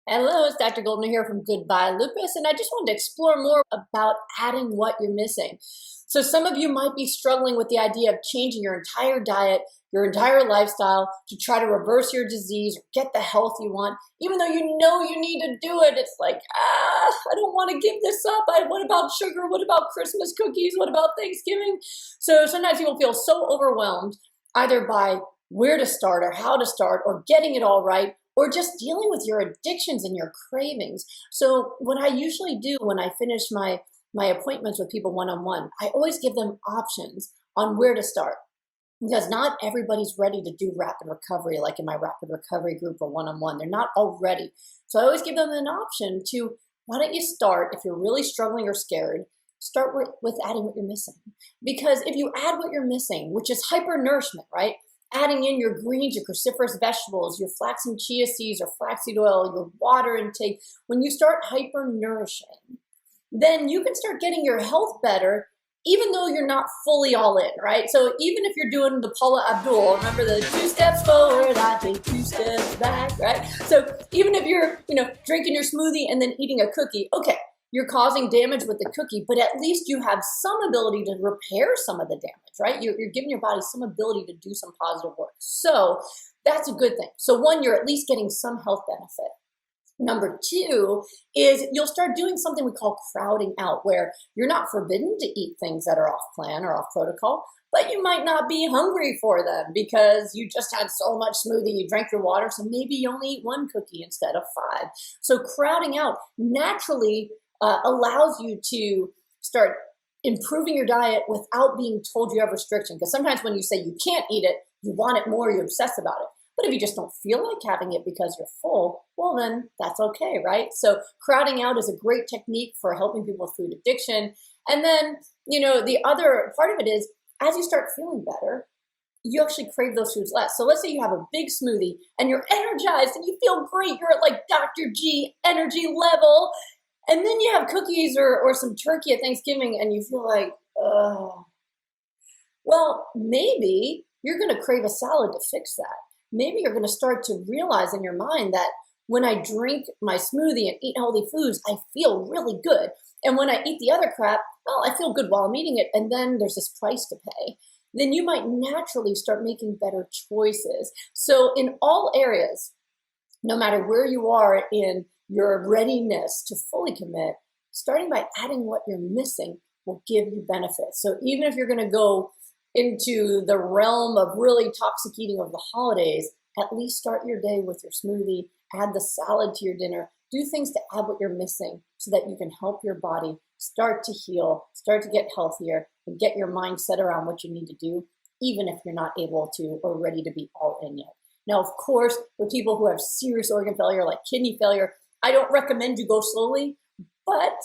Hello, it's Dr. Goldner here from Goodbye Lupus, and I just wanted to explore more about adding what you're missing. So some of you might be struggling with the idea of changing your entire diet, your entire lifestyle to try to reverse your disease or get the health you want, even though you know you need to do it. It's like, I don't want to give this up. What about sugar? What about Christmas cookies? What about Thanksgiving? So sometimes people feel so overwhelmed either by where to start or how to start or getting it all right, or just dealing with your addictions and your cravings. So what I usually do when I finish my appointments with people one-on-one, I always give them options on where to start, because not everybody's ready to do rapid recovery, like in my rapid recovery group or one-on-one. They're not all ready. So I always give them an option to, why don't you start, if you're really struggling or scared, start with adding what you're missing. Because if you add what you're missing, which is hyper-nourishment, right? Adding in your greens, your cruciferous vegetables, your flax and chia seeds or flaxseed oil, your water intake, when you start hyper-nourishing, then you can start getting your health better, even though you're not fully all in, right? So even if you're doing the Paul Abdul, remember the 2 steps forward, I take 2 steps back, right? So even if you're, drinking your smoothie and then eating a cookie, okay, you're causing damage with the cookie, but at least you have some ability to repair some of the damage, right? You're giving your body some ability to do some positive work. So that's a good thing. So one, you're at least getting some health benefit. Number two is you'll start doing something we call crowding out, where you're not forbidden to eat things that are off plan or off protocol, but you might not be hungry for them because you just had so much smoothie, you drank your water, so maybe you only eat 1 cookie instead of 5. So crowding out naturally allows you to start improving your diet without being told you have restriction. Because sometimes when you say you can't eat it, you want it more, you obsess about it. But if you just don't feel like having it because you're full, well, then that's okay, right? So crowding out is a great technique for helping people with food addiction. And then, the other part of it is, as you start feeling better, you actually crave those foods less. So let's say you have a big smoothie and you're energized and you feel great. You're at like Dr. G energy level. And then you have cookies or some turkey at Thanksgiving and you feel like, well, maybe you're going to crave a salad to fix that. Maybe you're going to start to realize in your mind that when I drink my smoothie and eat healthy foods, I feel really good. And when I eat the other crap, well, I feel good while I'm eating it. And then there's this price to pay. Then you might naturally start making better choices. So in all areas, no matter where you are in your readiness to fully commit, starting by adding what you're missing will give you benefits. So even if you're going to go into the realm of really toxic eating over the holidays, at least start your day with your smoothie, add the salad to your dinner, do things to add what you're missing so that you can help your body start to heal, start to get healthier, and get your mind set around what you need to do, even if you're not able to or ready to be all in yet. Now, of course, with people who have serious organ failure like kidney failure, I don't recommend you go slowly, but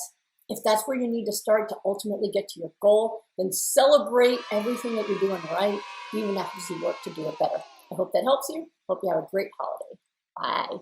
if that's where you need to start to ultimately get to your goal, then celebrate everything that you're doing right, even as you work to do it better. I hope that helps you. Hope you have a great holiday. Bye.